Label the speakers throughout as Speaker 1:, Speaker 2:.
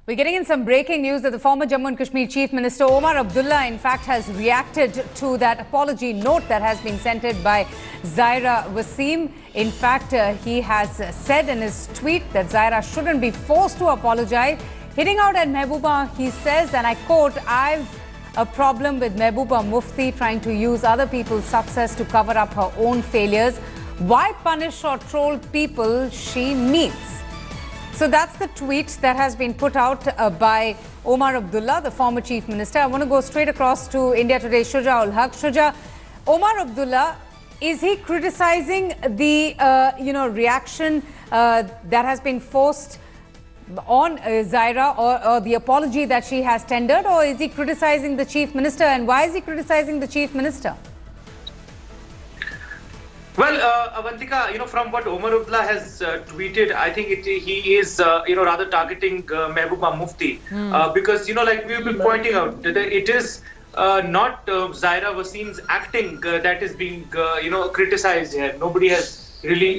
Speaker 1: We're getting in some breaking news that the former Jammu and Kashmir Chief Minister Omar Abdullah in fact has reacted to that apology note that has been sent by Zaira Wasim. In fact, he has said in his tweet that Zaira shouldn't be forced to apologize. Hitting out at Mehbooba, he says, and I quote, "I've a problem with Mehbooba Mufti trying to use other people's success to cover up her own failures. Why punish or troll people she meets?" So that's the tweet that has been put out by Omar Abdullah, the former Chief Minister. I want to go straight across to India Today. Shuja ul Haq. Shuja, Omar Abdullah, is he criticizing the reaction that has been forced on Zaira or the apology that she has tendered, or is he criticizing the Chief Minister? And why is he criticizing the Chief Minister?
Speaker 2: Well, Avantika, from what Omar Abdullah has tweeted, I think he is, rather targeting Mehbooba Mufti. Because, like we've been pointing out, that it is not Zaira Wasim's acting that is being, criticized here. Nobody has really,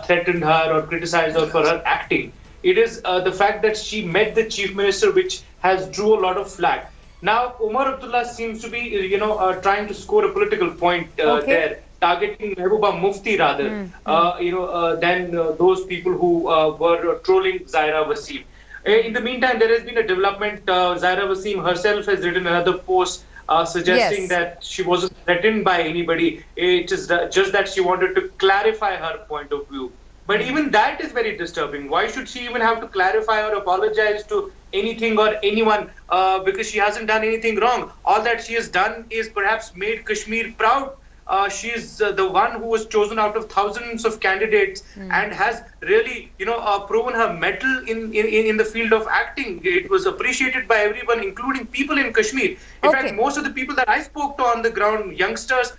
Speaker 2: threatened her or criticized her for her acting. It is the fact that she met the Chief Minister, which has drew a lot of flack. Now, Omar Abdullah seems to be, trying to score a political point there. Targeting Mehbooba Mufti rather, than those people who were trolling Zaira Wasim. In the meantime, there has been a development. Zaira Wasim herself has written another post suggesting that she wasn't threatened by anybody. It is just that she wanted to clarify her point of view. But even that is very disturbing. Why should she even have to clarify or apologize to anything or anyone because she hasn't done anything wrong? All that she has done is perhaps made Kashmir proud. She is the one who was chosen out of thousands of candidates and has really, proven her mettle in the field of acting. It was appreciated by everyone, including people in Kashmir. In fact, most of the people that I spoke to on the ground, youngsters,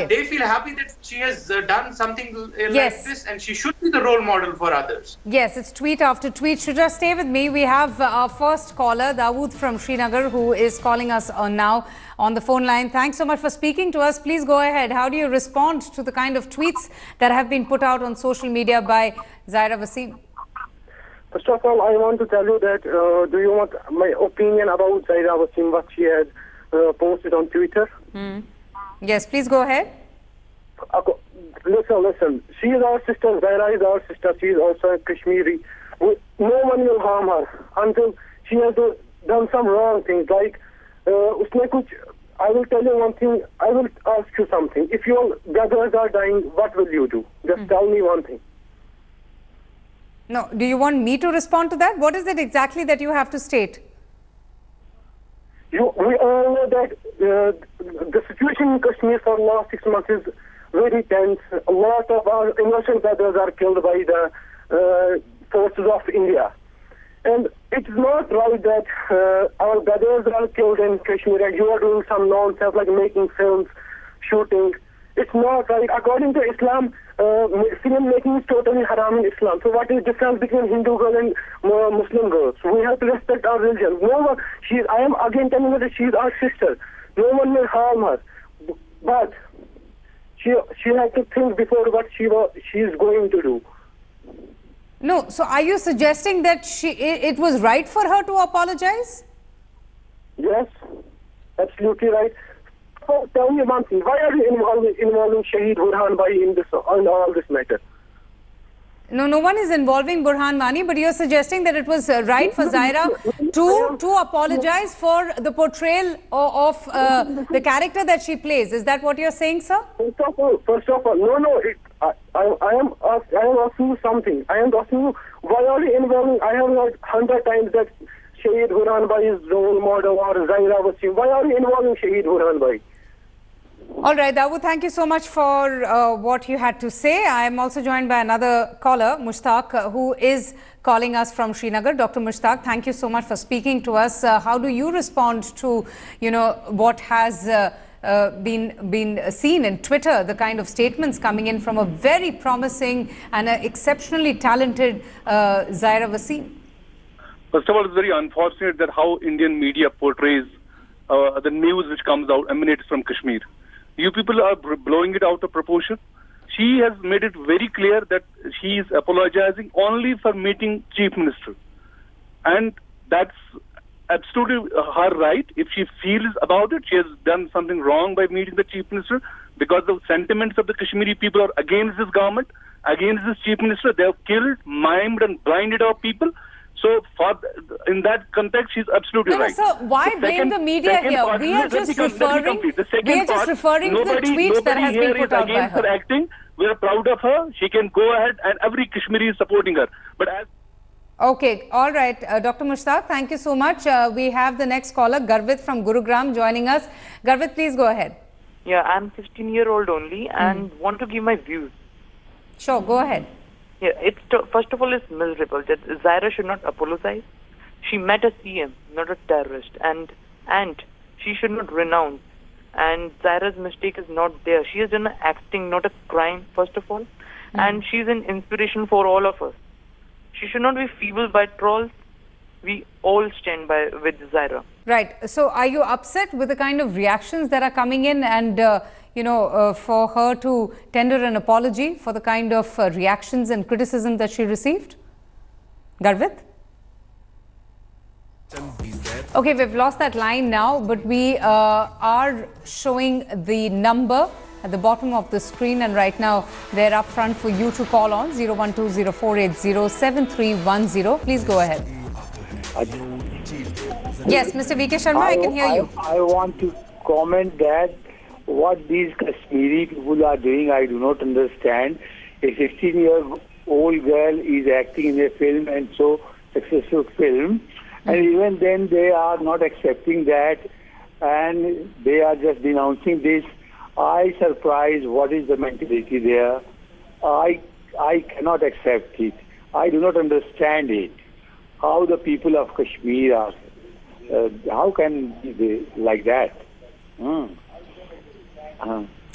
Speaker 2: they feel happy that she has done something like this, and she should be the role model for others.
Speaker 1: Yes, it's tweet after tweet. Shuja, stay with me. We have our first caller, Dawood from Srinagar, who is calling us now on the phone line. Thanks so much for speaking to us. Please go ahead. How do you respond to the kind of tweets that have been put out on social media by Zaira Wasim?
Speaker 3: First of all, I want to tell you that, do you want my opinion about Zaira Wasim, what she has posted on Twitter?
Speaker 1: Yes, please go ahead.
Speaker 3: Listen. She is our sister. Zaira is our sister. She is also a Kashmiri. No one will harm her until she has done some wrong things. Like, I will tell you one thing. I will ask you something. If your brothers are dying, what will you do? Just tell me one thing.
Speaker 1: No, do you want me to respond to that? What is it exactly that you have to state?
Speaker 3: We all know that the situation in Kashmir for the last 6 months is very tense. A lot of our innocent brothers are killed by the forces of India. And it's not right that our brothers are killed in Kashmir and you are doing some nonsense like making films, shooting. It's not right. According to Islam, film making is totally haram in Islam. So what is the difference between Hindu girl and Muslim girls? We have to respect our religion. I am again telling her that she is our sister. No one will harm her. But she has to think before what she is going to do.
Speaker 1: No, so are you suggesting that it was right for her to apologize?
Speaker 3: Yes, absolutely right. So tell me one thing. Why are you involving Shaheed Burhan Bhai in all this matter?
Speaker 1: No, no one is involving Burhan Wani, but you're suggesting that it was right for Zaira to apologize for the portrayal of the character that she plays. Is that what you're saying, sir?
Speaker 3: First of all, no. I am asking you something. I am asking you, why are you involving? I have heard 100 times that Shaheed Burhan Bhai is role model or Zaira Wasim. Why are you involving Shaheed Burhan Bhai?
Speaker 1: All right, Dawood, thank you so much for what you had to say. I am also joined by another caller, Mushtaq, who is calling us from Srinagar. Dr. Mushtaq, thank you so much for speaking to us. How do you respond to, what has been seen in Twitter, the kind of statements coming in from a very promising and exceptionally talented Zaira Wasim?
Speaker 4: First of all, it's very unfortunate that how Indian media portrays the news which comes out emanates from Kashmir. You people are blowing it out of proportion. She has made it very clear that she is apologizing only for meeting Chief Minister. And that's absolutely her right. If she feels about it, she has done something wrong by meeting the Chief Minister, because the sentiments of the Kashmiri people are against this government, against this Chief Minister. They have killed, maimed and blinded our people. So in that context, she's absolutely right.
Speaker 1: So why blame the media here? We are just referring to the tweets that has been put out by her.
Speaker 4: Acting. We are proud of her. She can go ahead, and every Kashmiri is supporting her. But as
Speaker 1: Okay, all right. Dr. Mushtaq, thank you so much. We have the next caller, Garvit from Gurugram, joining us. Garvit, please go ahead.
Speaker 5: Yeah, I'm 16-year-old only and want to give my views.
Speaker 1: Sure, go ahead.
Speaker 5: Yeah, first of all, it's miserable that Zaira should not apologize. She met a CM, not a terrorist, and she should not renounce. And Zaira's mistake is not there. She has done an acting, not a crime, first of all. And she's an inspiration for all of us. She should not be feeble by trolls. We all stand with Zaira.
Speaker 1: Right. So are you upset with the kind of reactions that are coming in and, for her to tender an apology for the kind of reactions and criticism that she received? Garvit? Okay, we've lost that line now, but we are showing the number at the bottom of the screen, and right now they're up front for you to call on 01204807310. Please go ahead. Yes, Mr. VK Sharma, I can hear you.
Speaker 6: I want to comment that what these Kashmiri people are doing, I do not understand. A 16-year-old girl is acting in a film, and so successful film, and even then they are not accepting that, and they are just denouncing this. I surprised what is the mentality there. I cannot accept it. I do not understand it. How the people of Kashmir are, how can they like that?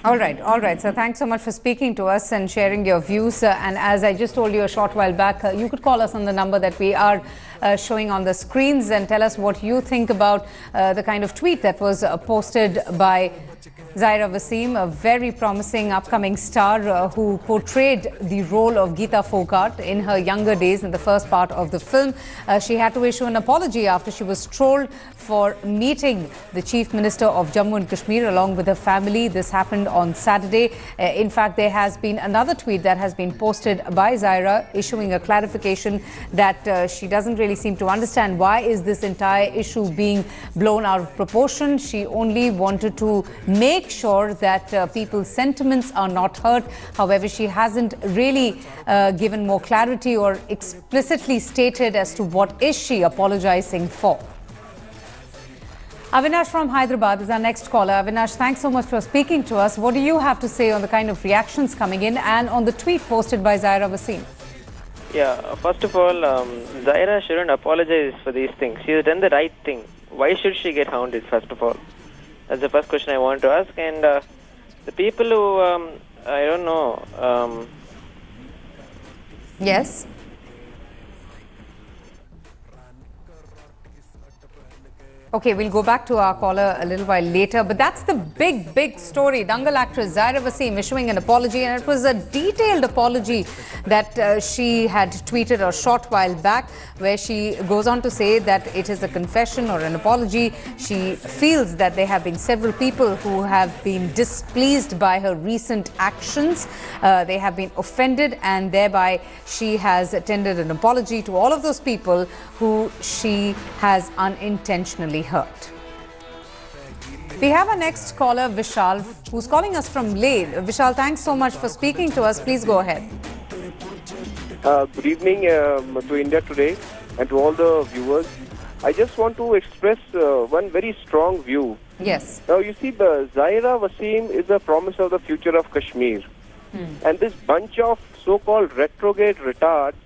Speaker 1: All right. So thanks so much for speaking to us and sharing your views. And as I just told you a short while back, you could call us on the number that we are showing on the screens and tell us what you think about the kind of tweet that was posted by Zaira Wasim, a very promising upcoming star who portrayed the role of Geeta Phogat in her younger days in the first part of the film. She had to issue an apology after she was trolled for meeting the Chief Minister of Jammu and Kashmir along with her family. This happened on Saturday. In fact, there has been another tweet that has been posted by Zaira issuing a clarification that she doesn't really seem to understand why is this entire issue being blown out of proportion. She only wanted to make sure that people's sentiments are not hurt. However, she hasn't really given more clarity or explicitly stated as to what is she apologizing for. Avinash from Hyderabad is our next caller. Avinash, thanks so much for speaking to us. What do you have to say on the kind of reactions coming in and on the tweet posted by Zaira Wasim?
Speaker 7: Yeah, first of all, Zaira shouldn't apologize for these things. She has done the right thing. Why should she get hounded, first of all? That's the first question I want to ask. And the people who, I don't know...
Speaker 1: Yes? Okay, we'll go back to our caller a little while later. But that's the big story. Dangal actress Zaira Wasim issuing an apology. And it was a detailed apology that she had tweeted a short while back, where she goes on to say that it is a confession or an apology. She feels that there have been several people who have been displeased by her recent actions. They have been offended, and thereby she has tendered an apology to all of those people who she has unintentionally hurt. We have our next caller, Vishal, who's calling us from Leh. Vishal, thanks so much for speaking to us. Please go ahead.
Speaker 8: Good evening to India Today and to all the viewers. I just want to express one very strong view.
Speaker 1: Yes.
Speaker 8: Now, you see, Zaira Wasim is a promise of the future of Kashmir. And this bunch of so-called retrograde retards,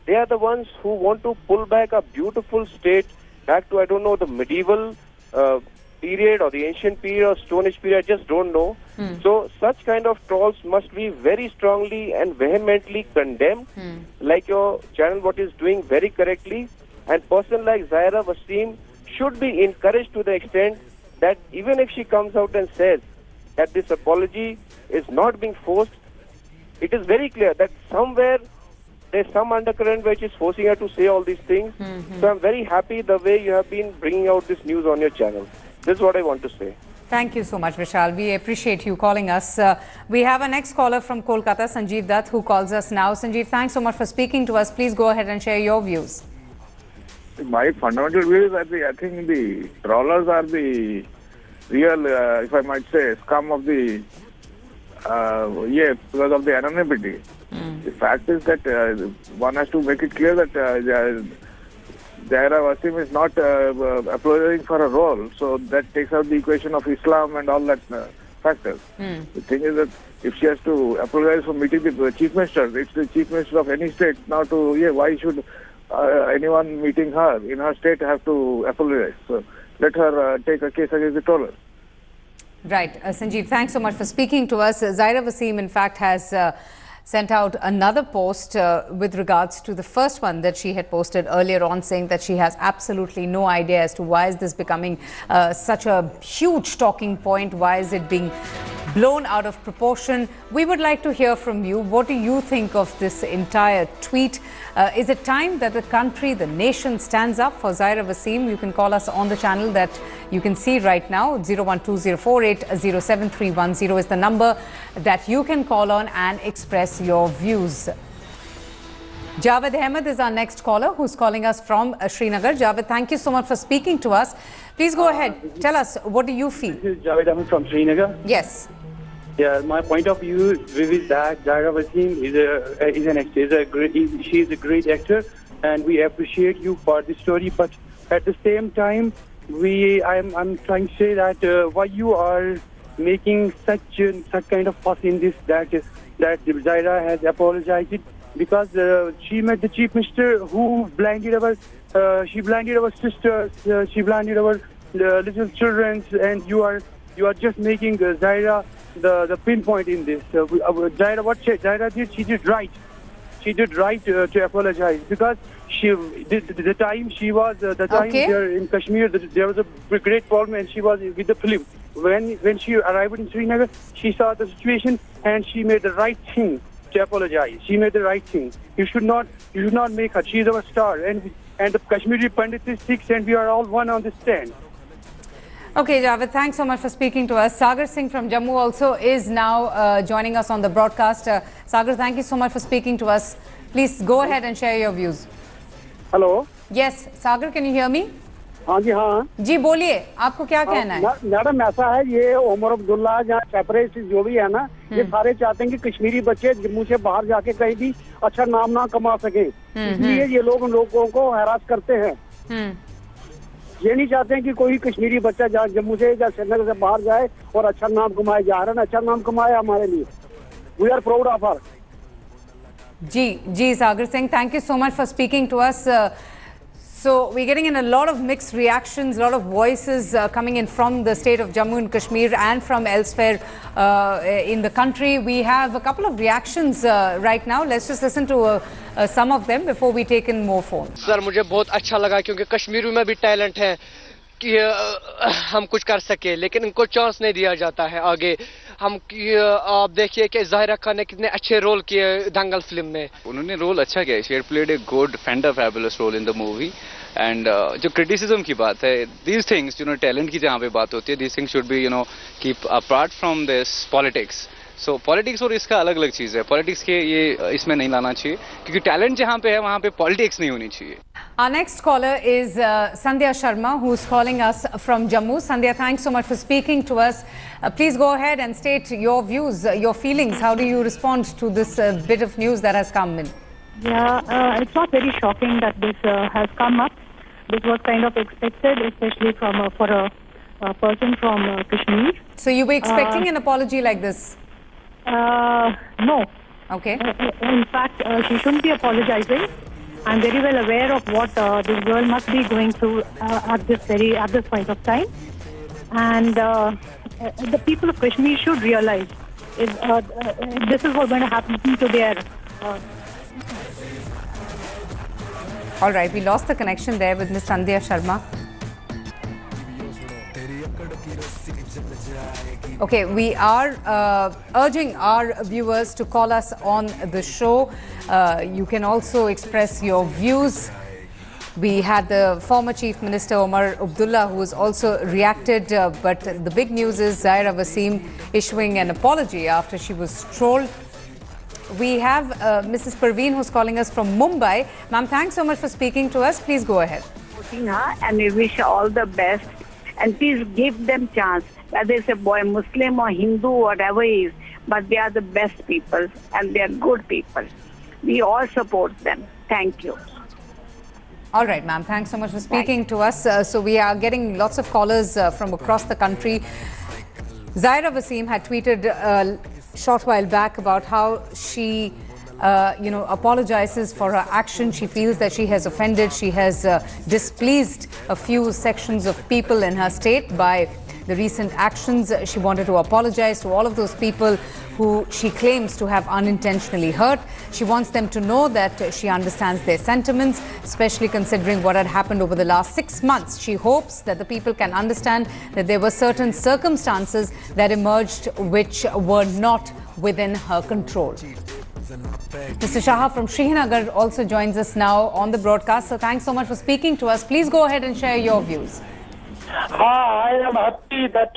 Speaker 8: they are the ones who want to pull back a beautiful state back to, I don't know, the medieval period or the ancient period or Stone Age period, I just don't know. So such kind of trolls must be very strongly and vehemently condemned, like your channel what is doing very correctly. And person like Zaira Wasim should be encouraged to the extent that even if she comes out and says that this apology is not being forced, it is very clear that somewhere there's some undercurrent which is forcing her to say all these things. So I'm very happy the way you have been bringing out this news on your channel. This is what I want to say.
Speaker 1: Thank you so much, Vishal. We appreciate you calling us. We have a next caller from Kolkata, Sanjeev Dutt, who calls us now. Sanjeev, thanks so much for speaking to us. Please go ahead and share your views.
Speaker 9: My fundamental view is that I think the trawlers are the real, if I might say, scum of the, because of the anonymity. The fact is that one has to make it clear that Zaira Wasim is not apologizing for a role, so that takes out the equation of Islam and all that factors. The thing is that if she has to apologize for meeting the chief minister, it's the chief minister of any state now to, why should anyone meeting her in her state have to apologize? So let her take a case against the trawlers.
Speaker 1: Right. Sanjeev, thanks so much for speaking to us. Zaira Wasim, in fact, has sent out another post with regards to the first one that she had posted earlier on, saying that she has absolutely no idea as to why is this becoming such a huge talking point, why is it being blown out of proportion. We would like to hear from you. What do you think of this entire tweet? Is it time that the country, the nation stands up for Zaira Wasim? You can call us on the channel that you can see right now. 01204807310 is the number that you can call on and express your views. Javed Ahmed is our next caller, who's calling us from Srinagar. Javed, thank you so much for speaking to us. Please go ahead. Tell us, what do you feel?
Speaker 10: This is Javed Ahmed from Srinagar.
Speaker 1: Yes.
Speaker 10: Yeah, my point of view is that Zaira Wasim she is a great actor, and we appreciate you for the story. But at the same time, I'm trying to say that why you are making such kind of fuss in this, that Zaira has apologized, because she met the chief minister who blinded our sisters, she blinded our little children, and you are just making Zaira the pinpoint in this. Zaira, what Zaira did, she did right. She did right to apologize, because the time she was here in Kashmir, there was a great problem, and she was with the film. When she arrived in Srinagar, she saw the situation and she made the right thing to apologize. She made the right thing. You should not make her. She is our star, and the Kashmiri Pandit is 6, and we are all one on this stand.
Speaker 1: Okay, Javed, thanks so much for speaking to us. Sagar Singh from Jammu also is now joining us on the broadcast. Sagar, thank you so much for speaking to us. Please go ahead and share your views.
Speaker 3: Hello.
Speaker 1: Yes, Sagar, can you hear me?
Speaker 3: हाँ जी हाँ
Speaker 1: जी बोलिए, आपको क्या कहना है?
Speaker 3: Madam ऐसा है, ये उमर अब्दुल्ला या कैपरे जो भी है ना, ये सारे चाहते हैं कि कश्मीरी बच्चे जम्मू से बाहर जाके कहीं भी अच्छा नाम ना कमा सके, इसलिए ये लोगों को हैरास करते हैं। ये नहीं चाहते हैं कि कोई कश्मीरी बच्चा जम्मू से या श्रीनगर से बाहर जाए और अच्छा नाम कमाए। जा रहा है, अच्छा नाम कमाया हमारे लिए। We are proud of her.
Speaker 1: Ji Sagar Singh, thank you so much for speaking to us. So we're getting in a lot of mixed reactions, a lot of voices coming in from the state of Jammu and Kashmir and from elsewhere in the country. We have a couple of reactions right now. Let's just listen to some of them before we take in more phones.
Speaker 11: Sir मुझे बहुत अच्छा लगा, क्योंकि कश्मीर में भी talent है कि हम कुछ कर सके, लेकिन इनको चांस नहीं दिया जाता है आगे। आप देखिए कि ज़ाहिरा खान ने कितने अच्छे रोल किए दंगल फिल्म में।
Speaker 12: उन्होंने रोल अच्छा किया। She had played a good fabulous role in the movie. And जो क्रिटिसिज्म की बात है, दीज थिंग्स टैलेंट की जहाँ पे बात होती है, these things should be keep apart from this politics. So politics और इसका अलग अलग चीज़ है। पॉलिटिक्स के ये इसमें नहीं लाना चाहिए, क्योंकि टैलेंट जहाँ पे है वहाँ पे पॉलिटिक्स नहीं होनी चाहिए।
Speaker 1: Our next caller is Sandhya Sharma, who's calling us from Jammu. Sandhya, thanks so much for speaking to us. Please go ahead and state your views, your feelings. How do you respond to this bit of news that has come in?
Speaker 13: Yeah, it's not very shocking that this has come up. This was kind of expected, especially for a person from Kashmir.
Speaker 1: So you were expecting an apology like this?
Speaker 13: No.
Speaker 1: Okay.
Speaker 13: In fact, she shouldn't be apologizing. I'm very well aware of what this girl must be going through at this point of time, and the people of Kashmir should realize this is what's going to happen to their.
Speaker 1: All right, we lost the connection there with Ms. Sandhya Sharma. Okay, we are urging our viewers to call us on the show. You can also express your views. We had the former Chief Minister Omar Abdullah, who has also reacted, but the big news is Zaira Wasim issuing an apology after she was trolled. We have Mrs. Parveen, who's calling us from Mumbai. Ma'am, thanks so much for speaking to us. Please go ahead.
Speaker 14: And we wish her all the best. And please give them chance, whether it's a boy, Muslim or Hindu, whatever he is. But they are the best people and they are good people. We all support them. Thank you.
Speaker 1: All right, ma'am. Thanks so much for speaking to us. So we are getting lots of callers from across the country. Zaira Wasim had tweeted a short while back about how she apologizes for her action. She feels that she has offended, she has displeased a few sections of people in her state by the recent actions. She wanted to apologize to all of those people who she claims to have unintentionally hurt. She wants them to know that she understands their sentiments, especially considering what had happened over the last 6 months. She hopes that the people can understand that there were certain circumstances that emerged which were not within her control. Mr. Shah from Srinagar also joins us now on the broadcast. So thanks so much for speaking to us. Please go ahead and share your views.
Speaker 15: I am happy that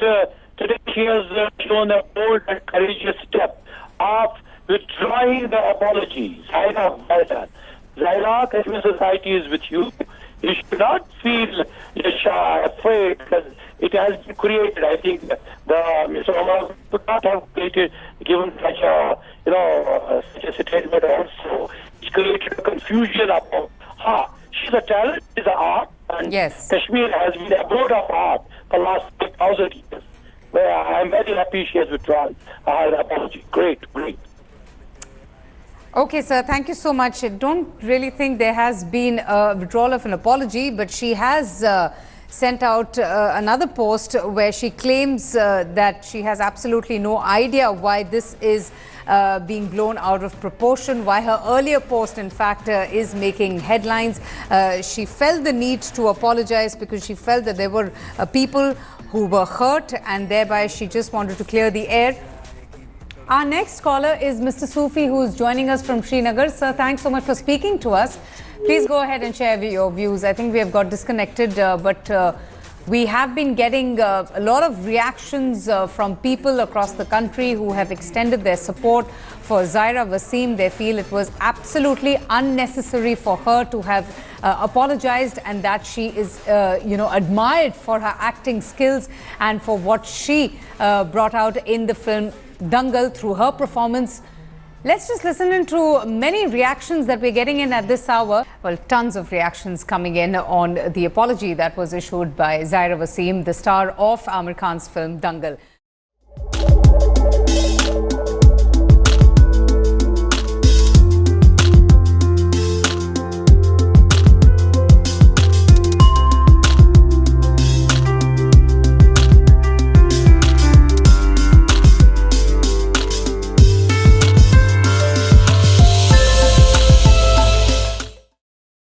Speaker 15: today she has shown a bold and courageous step of withdrawing the apology. Zaira, Kashmir society is with you. You should not feel afraid because it has been created. I think Mr. Omar could not have given such a statement also. It created a confusion about she's a talent, she's an art, and
Speaker 1: yes.
Speaker 15: Kashmir has been a abode of art for the last 1,000 years. I am very happy she has withdrawn her apology. Great.
Speaker 1: Okay, sir. Thank you so much. I don't really think there has been a withdrawal of an apology, but she has sent out another post where she claims that she has absolutely no idea why this is being blown out of proportion, why her earlier post, in fact, is making headlines. She felt the need to apologize because she felt that there were people who were hurt, and thereby she just wanted to clear the air. Our next caller is Mr. Sufi, who is joining us from Srinagar. Sir, thanks so much for speaking to us. Please go ahead and share your views. I think we have got disconnected, but we have been getting a lot of reactions from people across the country who have extended their support for Zaira Wasim. They feel it was absolutely unnecessary for her to have apologized, and that she is, admired for her acting skills and for what she brought out in the film Dangal through her performance. Let's just listen into many reactions that we're getting in at this hour. Well, tons of reactions coming in on the apology that was issued by Zaira Wasim, the star of Amir Khan's film Dangal.